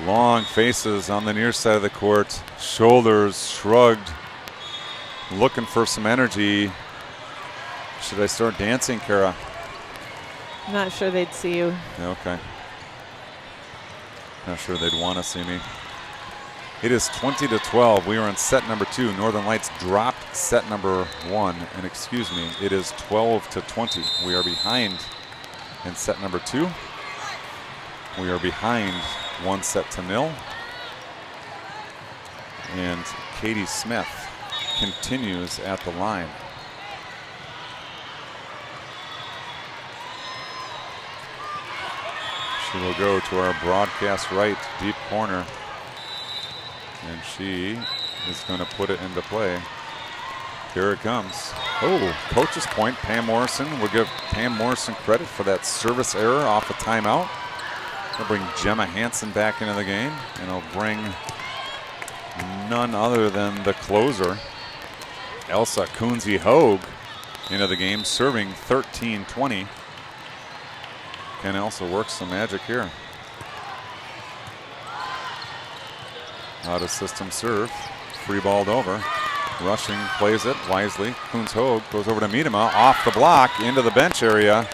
Long faces on the near side of the court. Shoulders shrugged. Looking for some energy. Should I start dancing, Kara? I'm not sure they'd see you. Yeah, okay. Not sure they'd want to see me. It is 20-12. We are in set number 2. Northern Lights dropped set number 1. And excuse me, it is 12-20. We are behind in set number 2. We are behind 1-0. And Katie Smith continues at the line. She will go to our broadcast right deep corner. And she is going to put it into play. Here it comes. Oh, coach's point. Pam Morrison. We'll give Pam Morrison credit for that service error off a timeout. We'll bring Gemma Hansen back into the game. And it'll bring none other than the closer, Elsa Kunze-Hoag, into the game, serving 13-20. Can Elsa work some magic here? Out of system serve, free balled over. Rushing plays it wisely. Kunze-Hoag goes over to Miedema, off the block, into the bench area.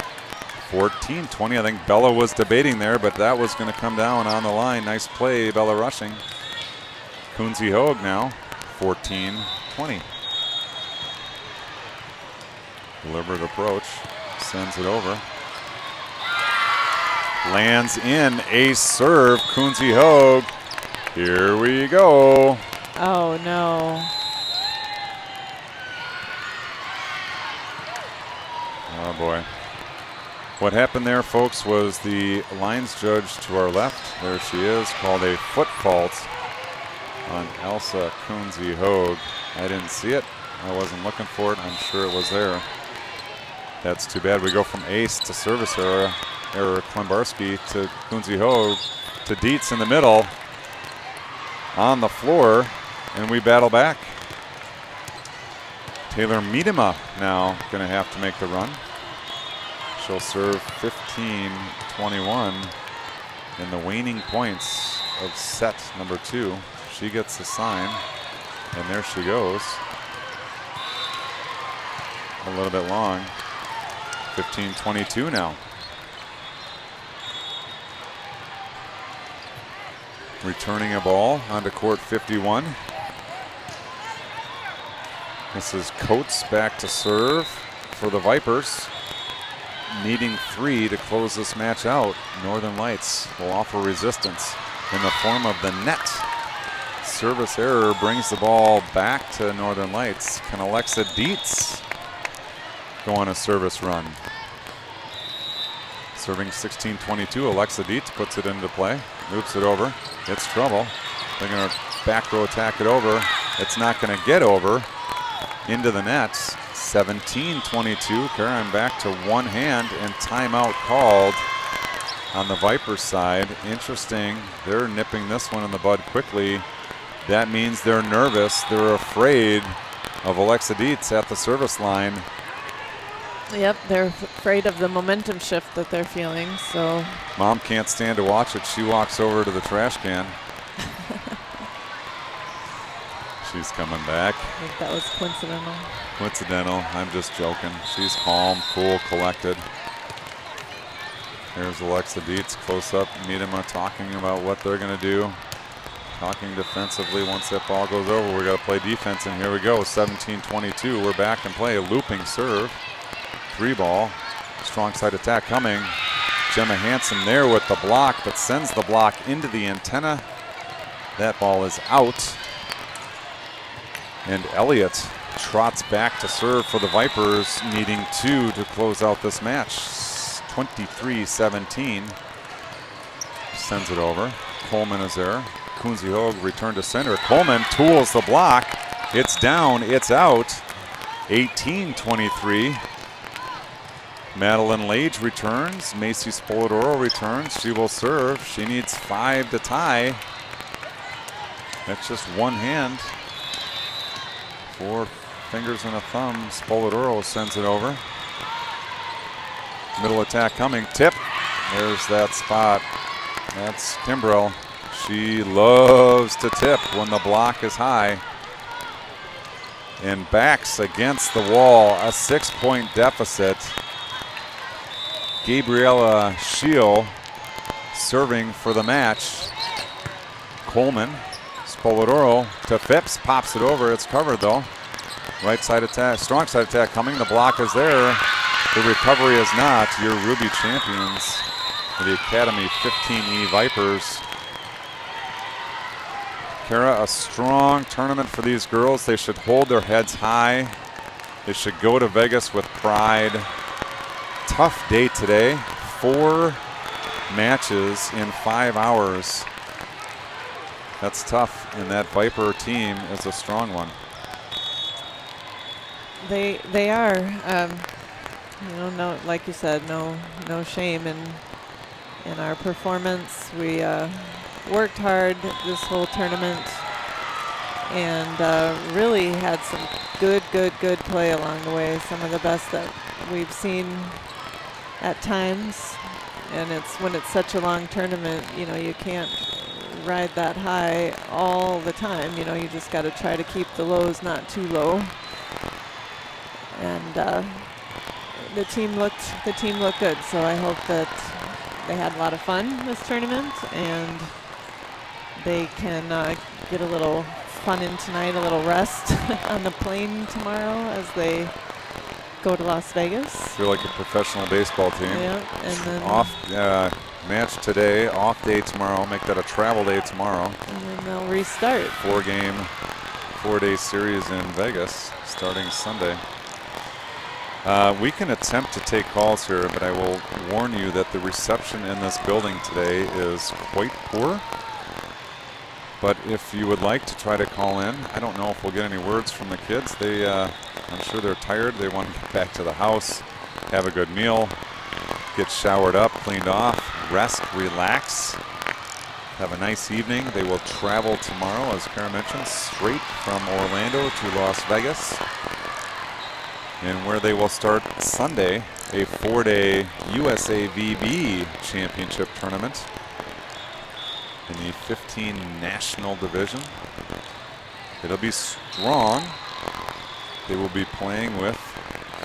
14-20, I think Bella was debating there, but that was going to come down on the line. Nice play, Bella Rushing. Kunze-Hoag now, 14-20. Deliberate approach, sends it over. Lands in, ace serve, Kunze-Hoag. Here we go. Oh, no. Oh, boy. What happened there, folks, was the lines judge to our left, there she is, called a foot fault on Elsa Kunze-Hoag. I didn't see it. I wasn't looking for it. I'm sure it was there. That's too bad. We go from ace to service error Klembarski to Kunze-Hoag to Dietz in the middle. On the floor, and we battle back. Taylor Miedema now going to have to make the run. She'll serve 15-21 in the waning points of set number 2. She gets the sign, and there she goes. A little bit long. 15-22 now. Returning a ball onto court 51. This is Coates back to serve for the Vipers. Needing 3 to close this match out. Northern Lights will offer resistance in the form of the net. Service error brings the ball back to Northern Lights. Can Alexa Dietz go on a service run? Serving 16-22, Alexa Dietz puts it into play. Moves it over, gets trouble. They're going to back row attack it over. It's not going to get over. Into the nets. 17-22. Karen back to one hand and timeout called on the Vipers side. Interesting. They're nipping this one in the bud quickly. That means they're nervous. They're afraid of Alexa Dietz at the service line. Yep, they're afraid of the momentum shift that they're feeling, so. Mom can't stand to watch it. She walks over to the trash can. She's coming back. I think that was coincidental. Coincidental, I'm just joking. She's calm, cool, collected. Here's Alexa Dietz close up. Miedema talking about what they're gonna do. Talking defensively once that ball goes over. We gotta play defense, and here we go, 17-22. We're back in play, a looping serve. 3-ball, strong side attack coming. Gemma Hansen there with the block, but sends the block into the antenna. That ball is out. And Elliott trots back to serve for the Vipers, needing 2 to close out this match. 23-17. Sends it over. Coleman is there. Kunze-Hoag return to center. Coleman tools the block. It's down, it's out. 18-23. Madeline Lage returns. Macy Spolidoro returns. She will serve. She needs 5 to tie. That's just one hand. 4 fingers and a thumb. Spolidoro sends it over. Middle attack coming. Tip. There's that spot. That's Kimbrell. She loves to tip when the block is high. And backs against the wall. A 6-point deficit. Gabriella Scheel serving for the match. Coleman Polidoro to Phipps, pops it over. It's covered though. Right side attack, strong side attack coming. The block is there. The recovery is not. Your Ruby champions, the Academy 15E Vipers. Kara, a strong tournament for these girls. They should hold their heads high. They should go to Vegas with pride. Tough day today. 4 matches in 5 hours. That's tough, and that Viper team is a strong one. They are. You know, no, like you said, no shame in our performance. We worked hard this whole tournament and really had some good play along the way. Some of the best that we've seen at times. And it's when it's such a long tournament, you know, you can't ride that high all the time. You know, you just got to try to keep the lows not too low. And the team looked good. So I hope that they had a lot of fun this tournament and they can get a little fun in tonight, a little rest on the plane tomorrow as they go to Las Vegas. Feel like a professional baseball team. Yeah, and then off match today, off day tomorrow. Make that a travel day tomorrow. And then they'll restart. 4-game, 4-day series in Vegas starting Sunday. We can attempt to take calls here, but I will warn you that the reception in this building today is quite poor. But if you would like to try to call in, I don't know if we'll get any words from the kids. I'm sure they're tired. They want to get back to the house, have a good meal, get showered up, cleaned off, rest, relax, have a nice evening. They will travel tomorrow, as Kara mentioned, straight from Orlando to Las Vegas, and where they will start Sunday, a 4-day USAVB championship tournament in the 15 national division. It'll be strong. They will be playing with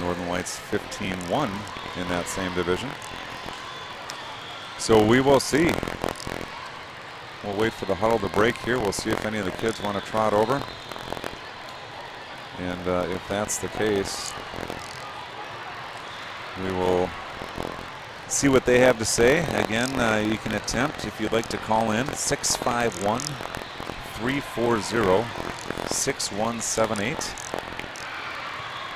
Northern Lights 15-1 in that same division. So we will see. We'll wait for the huddle to break here. We'll see if any of the kids want to trot over. And if that's the case, we will see what they have to say. Again, you can attempt, if you'd like to call in, 651-340-6178.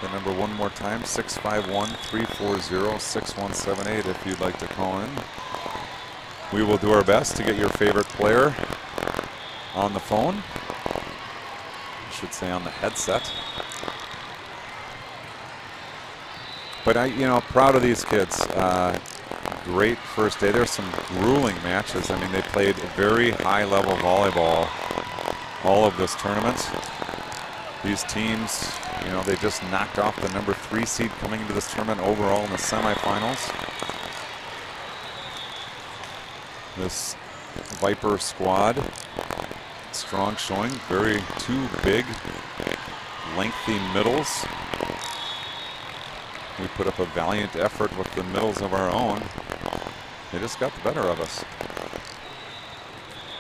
The number one more time, 651-340-6178 if you'd like to call in. We will do our best to get your favorite player on the phone. I should say on the headset. But proud of these kids. Great first day. There's some grueling matches. I mean, they played very high-level volleyball all of this tournament. These teams, they just knocked off the number 3 seed coming into this tournament overall in the semifinals. This Viper squad, strong showing, two big, lengthy middles. We put up a valiant effort with the middles of our own. They just got the better of us.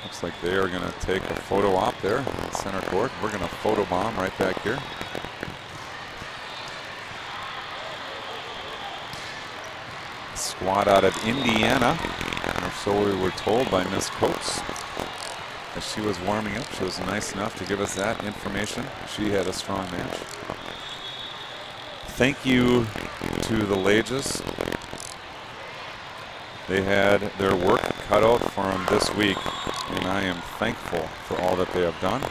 Looks like they are going to take a photo op there in center court. We're going to photo bomb right back here. Squad out of Indiana, or so we were told by Miss Coates. As she was warming up, she was nice enough to give us that information. She had a strong match. Thank you to the Lages. They had their work cut out for them this week, and I am thankful for all that they have done.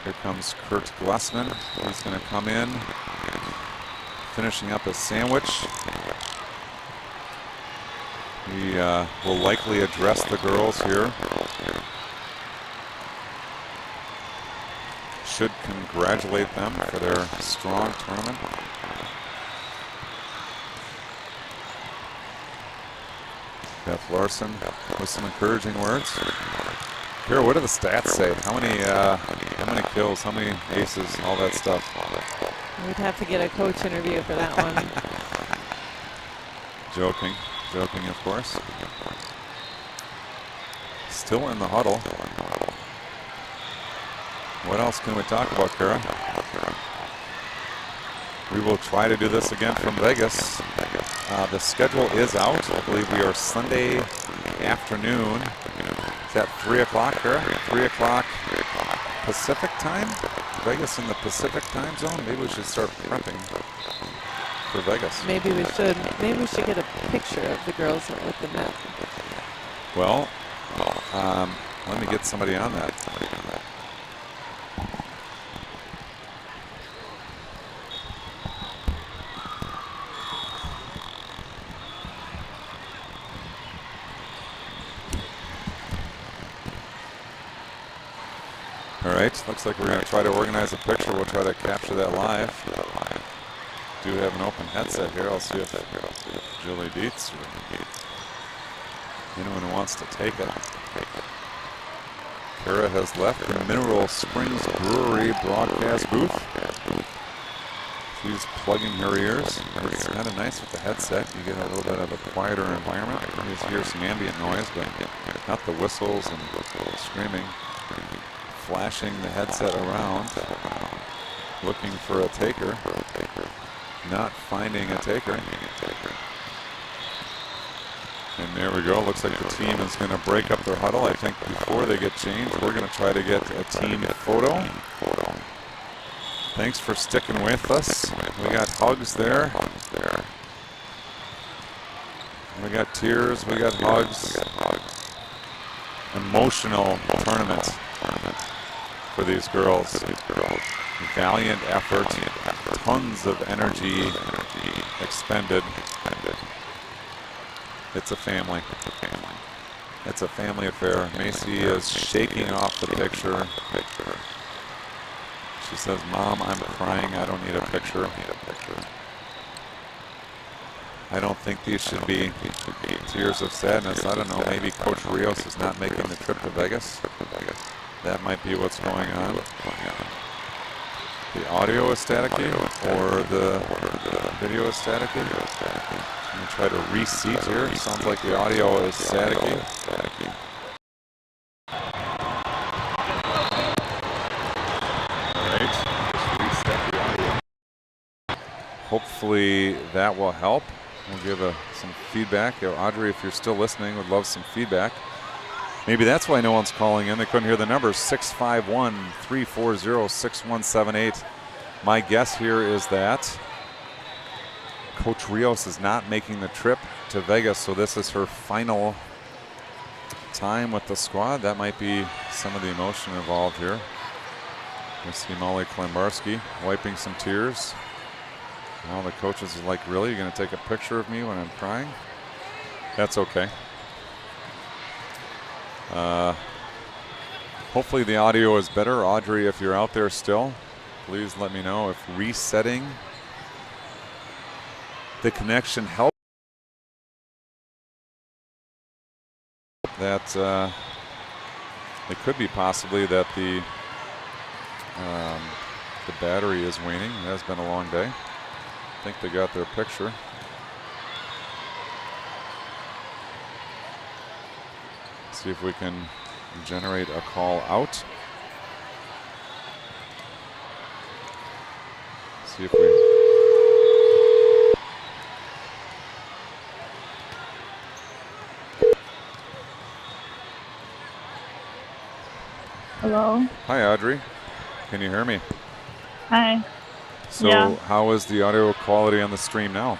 Here comes Kurt Glessman. He's going to come in, finishing up a sandwich. He will likely address the girls here. Should congratulate them for their strong tournament. Beth Larson with some encouraging words. Here, what do the stats say? How many kills, how many aces, all that stuff? We'd have to get a coach interview for that one. Joking, of course. Still in the huddle. What else can we talk about, Kara? We will try to do this again from Vegas. The schedule is out. I believe we are Sunday afternoon. Is that 3 o'clock, Kara? 3 o'clock Pacific time? Vegas in the Pacific time zone? Maybe we should start prepping for Vegas. Maybe we should. Maybe we should get a picture of the girls with the net. Well, let me get somebody on that. All right, looks like we're going to try to organize a picture. We'll try to capture that live. Do have an open headset here. I'll see if Julie Dietz or anyone who wants to take it. Kara has left the Mineral Springs Brewery broadcast booth. She's plugging her ears. It's kind of nice with the headset. You get a little bit of a quieter environment. You just hear some ambient noise, but not the whistles and screaming. Flashing the headset around, looking for a taker, not finding a taker. And there we go. Looks like the team is going to break up their huddle. I think before they get changed, we're going to try to get a team photo. Thanks for sticking with us. We got hugs there. We got tears. We got hugs. Emotional tournament for these girls. Valiant effort, tons of energy expended. It's a family. It's a family affair. Macy is shaking off the picture. She says, "Mom, I'm crying. I don't need a picture." I don't think these should be tears of sadness. I don't know. Maybe Coach Rios is not making the trip to Vegas. That might be what's going on. The audio is staticky, or the video is staticky. Let me try to reseat here. Sounds like the audio is staticky. All right, just reset the audio. Hopefully that will help. We'll give some feedback. Audrey, if you're still listening, would love some feedback. Maybe that's why no one's calling in. They couldn't hear the numbers. 651-340-6178. My guess here is that Coach Rios is not making the trip to Vegas, so this is her final time with the squad. That might be some of the emotion involved here. We see Molly Klembarski wiping some tears. Now the coaches are like, "Really? You're going to take a picture of me when I'm crying?" That's okay. Hopefully the audio is better. Audrey, if you're out there still, please let me know if resetting the connection helps. That it could be possibly that the battery is waning. It has been a long day. I think they got their picture. See if we can generate a call out. See if we. Hello. Hi, Audrey. Can you hear me? Hi. So, yeah. How is the audio quality on the stream now?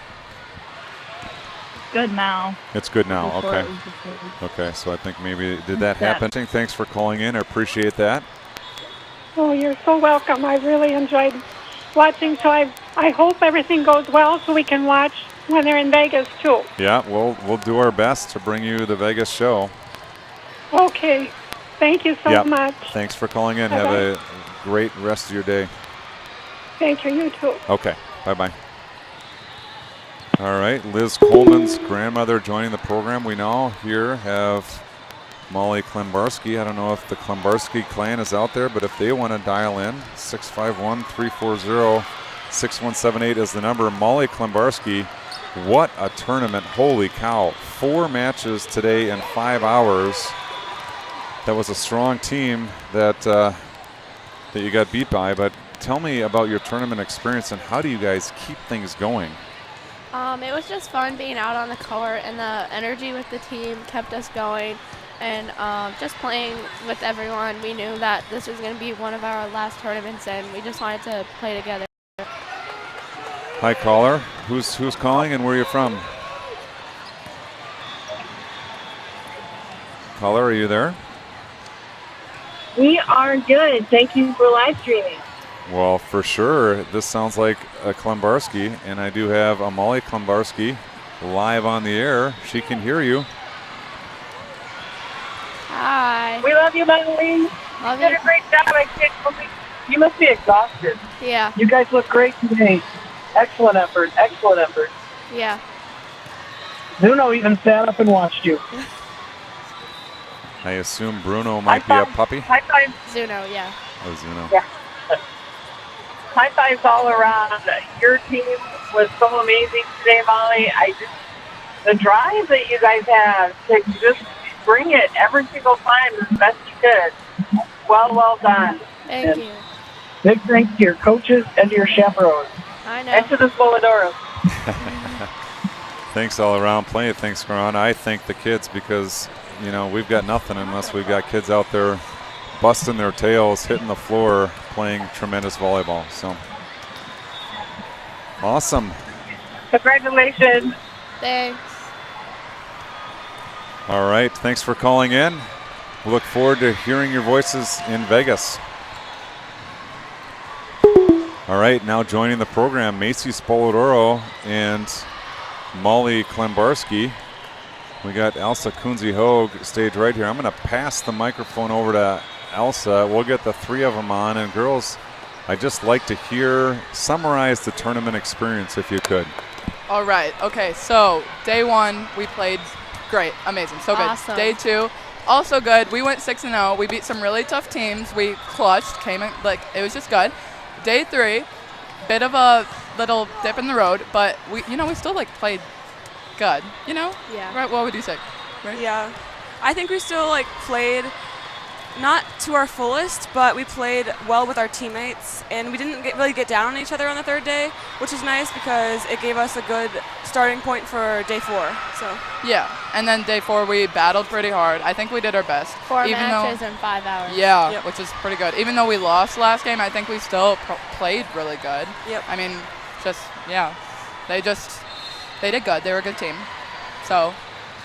Good now. It's good now. Before Okay. Okay. So I think maybe did that happen? Thanks for calling in. I appreciate that. Oh, you're so welcome. I really enjoyed watching. So I hope everything goes well so we can watch when they're in Vegas too. Yeah, we'll do our best to bring you the Vegas show. Okay. Thank you so much. Thanks for calling in. Bye-bye. Have a great rest of your day. Thank you. You too. Okay. Bye-bye. All right. Liz Coleman's grandmother joining the program. We now here have Molly Klembarski. I don't know if the Klembarski clan is out there, but if they want to dial in, 651-340-6178 is the number. Molly Klembarski, what a tournament. Holy cow. 4 matches today in 5 hours. That was a strong team that that you got beat by, but tell me about your tournament experience and how do you guys keep things going? It was just fun being out on the court, and the energy with the team kept us going. And just playing with everyone, we knew that this was going to be one of our last tournaments, and we just wanted to play together. Hi, caller. Who's calling and where are you from? Caller, are you there? We are good. Thank you for live streaming. Well, for sure. This sounds like a Klembarski, and I do have Molly Klembarski live on the air. She can hear you. Hi. We love you, Molly. Love You did you. a great job. I can't believe you must be exhausted. Yeah. You guys look great today. Excellent effort. Excellent effort. Yeah. Zuno even sat up and watched you. I assume Bruno might be a puppy. High fives. Zuno, yeah. Oh, Zuno. Yeah. High fives all around. Your team was so amazing today, Molly. The drive that you guys have to just bring it every single time as best you could. Well done. Thank you. Big thanks to your coaches and to your chaperones. I know. And to the Smoladoros. Thanks all around. Plenty of thanks going on. I thank the kids because, you know, we've got nothing unless we've got kids out there busting their tails, hitting the floor, playing tremendous volleyball. So, awesome. Congratulations. Thanks. All right. Thanks for calling in. We look forward to hearing your voices in Vegas. All right. Now joining the program, Macy Spolodoro and Molly Klembarski. We got Elsa Kunze-Hoag stage right here. I'm going to pass the microphone over to Elsa. We'll get the three of them on. And girls, I'd just like to summarize the tournament experience if you could. All right. Okay, so day one, we played great. Amazing. So good. Awesome. Day two, also good. We went 6-0. We beat some really tough teams. We clutched, came in, it was just good. Day three, bit of a little dip in the road, but we still played good, Yeah. Right? What would you say? Right? Yeah. I think we still played not to our fullest, but we played well with our teammates, and we didn't really get down on each other on the third day, which is nice because it gave us a good starting point for day 4. So Yeah. And then day 4, we battled pretty hard. I think we did our best. 4 even matches in 5 hours. Yeah, Yep. which is pretty good. Even though we lost last game, I think we still played really good. Yep. I mean, they did good. They were a good team. So,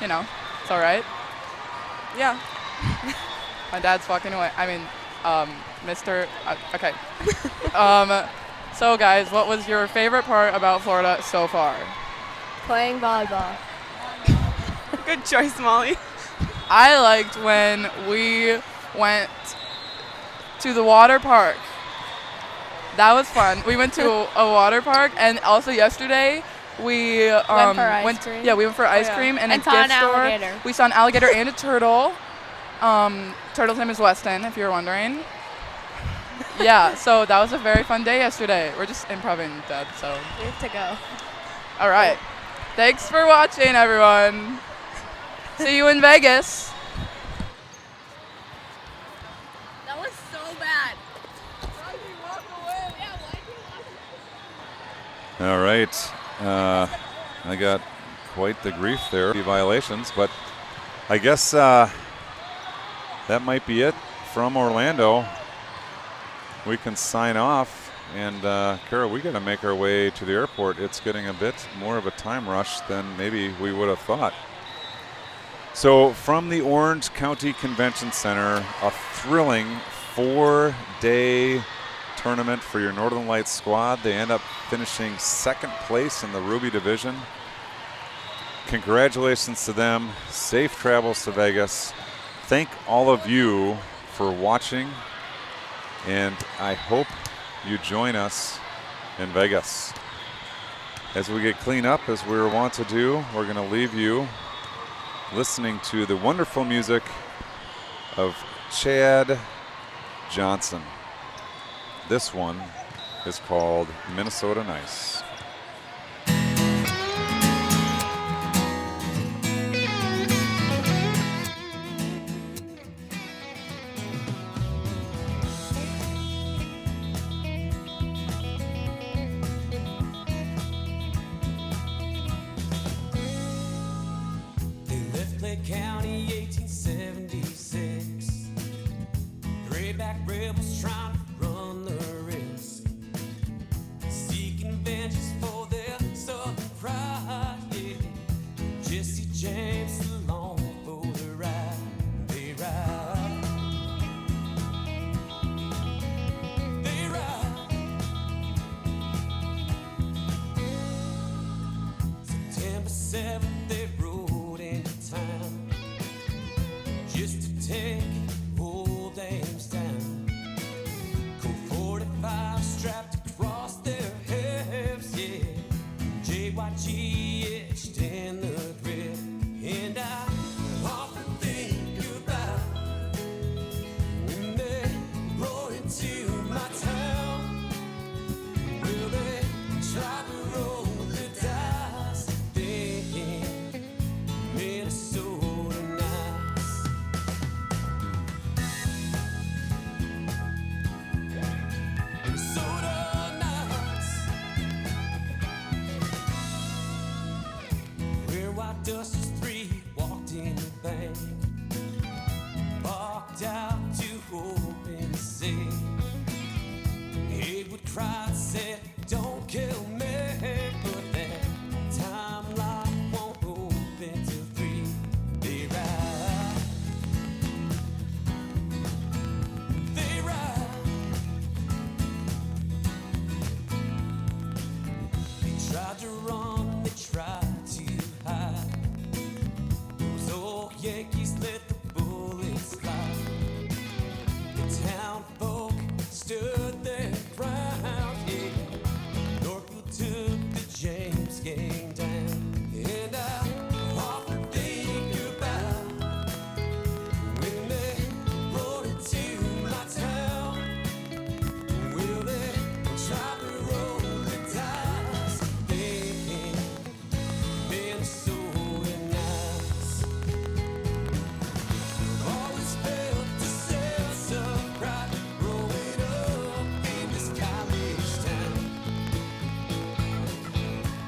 it's all right. yeah. My dad's walking away. I mean, Mr. Okay. So, guys, what was your favorite part about Florida so far? Playing volleyball. Good choice, Molly. I liked when we went to the water park. That was fun. We went to a water park, and also yesterday we Went for ice cream. Yeah, we went for ice yeah. cream and And a saw gift an store. alligator. We saw an alligator and a turtle. Turtle's name is Weston, if you're wondering. Yeah, so that was a very fun day yesterday. We're just improving, Dad. So We have to go. all right. Thanks for watching, everyone. See you in Vegas. That was so bad. All right. I got quite the grief there. Violations, but I guess that might be it from Orlando. We can sign off. And Kara, we got to make our way to the airport. It's getting a bit more of a time rush than maybe we would have thought. So from the Orange County Convention Center, a thrilling 4-day tournament for your Northern Lights squad. They end up finishing second place in the Ruby division. Congratulations to them. Safe travels to Vegas. Thank all of you for watching, and I hope you join us in Vegas. As we get clean up, as we were wont to do, we're going to leave you listening to the wonderful music of Chad Johnson. This one is called Minnesota Nice. engines for their southern pride, yeah. Jesse James along for the ride. They ride. They ride. September 7th, they rode into town just to take old dames down. Colt 45 strapped across their hips, yeah. JYG etched in the grip. And I often think about when they roll into my town. Will they try to roll the dice? Thinking Minnesota nights. Minnesota nights. Where white dusters 3 walked in the bank, walked out to open the safe. Haywood cried, said, "Don't kill me," but that time lock won't open till 3. They ride. They ride. They tried to run, they tried to hide. Those old Yankees let the bullets fly. The town folk stood their ground, yeah. Northfield took the James gang down. And I often think about when they roll into my town. Will they try to roll the dice? Thinking Minnesota nights. Always felt the sense of pride growing up in this college town.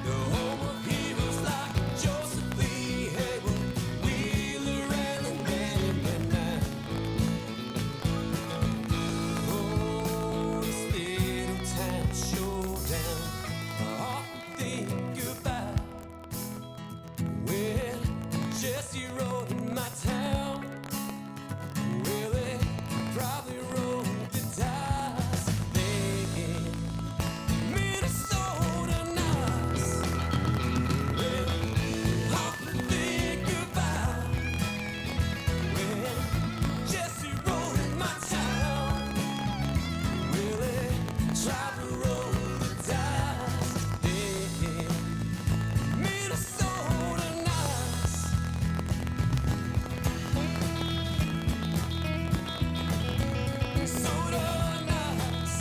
The home of heroes like Joseph Lee, Haywood, Wheeler, and the man now. Oh, this little town showdown. I often think about when Jesse rode in my town. Will they probably roll the dice? Thinking Minnesota nights. Well, I often think about when Jesse rode in my town. Will they try to roll the dice? Thinking Minnesota nights. Minnesota nights.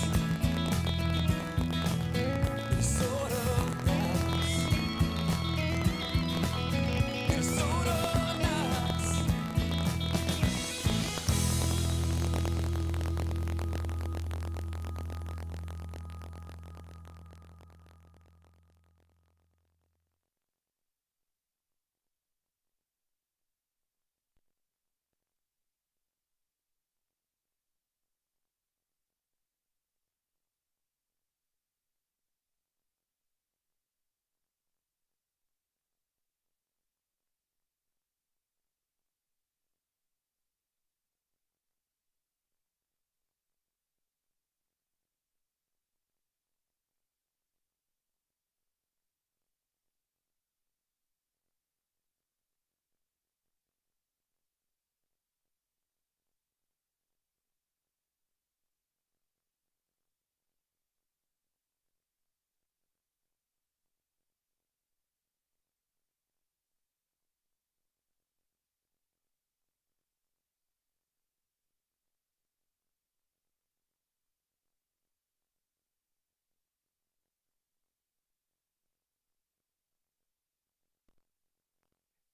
Minnesota nights. Minnesota nights.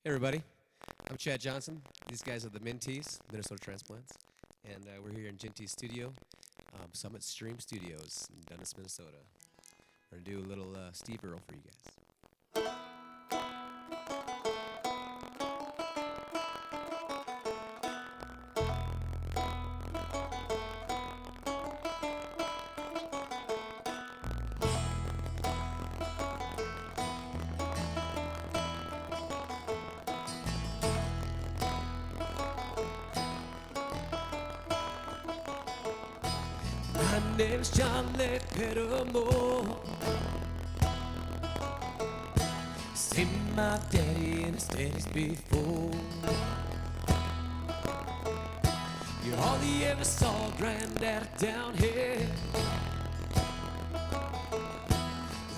Hey everybody, I'm Chad Johnson. These guys are the Minties, Minnesota Transplants, and we're here in Jinty's studio, Summit Stream Studios in Dennis, Minnesota. We're gonna do a little Steve Earle for you guys. name's John Le Pettimore. Seen my daddy and his daddies before. You hardly ever saw Granddad down here.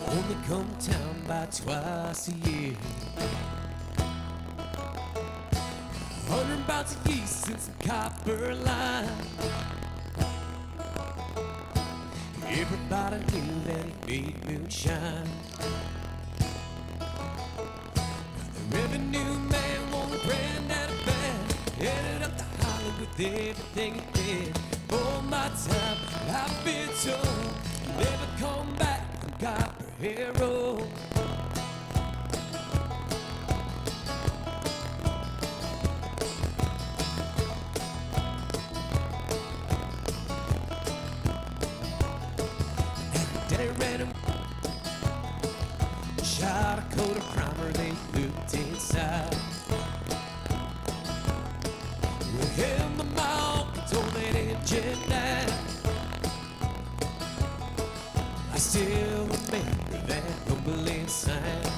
Only come town by twice a year. 100 pounds of yeast and some copper line. Everybody knew that he made moonshine. The revenue man won the Granddad band. Headed up to Hollywood with everything he did. All my time I've been told never come back from Copper Hero. Daddy ran him, shot a coat of primer, they looked inside. With him and my uncle told that engine down. I still remember that rumbling sound.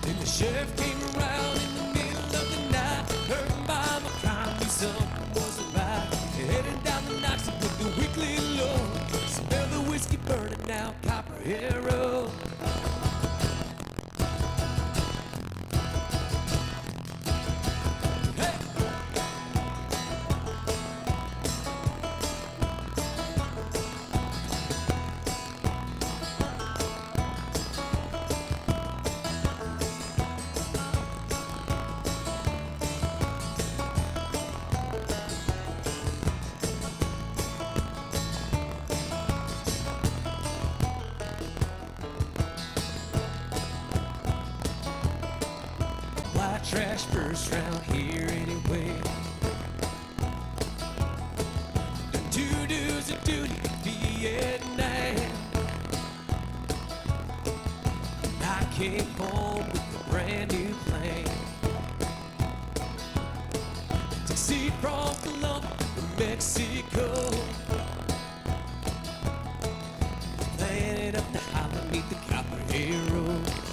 Then the sheriff came around in the middle of the night. Heard him by my car, knew something wasn't right. Headed down the Knox with the weekly low. Smell the whiskey burning now, Copper Hero. White trash bursts round here anyway. And two dudes are duty Vietnam. And I came home with a brand new plan. Taxi from Colombia to Mexico. Landed up the highway, meet the Copper Hero.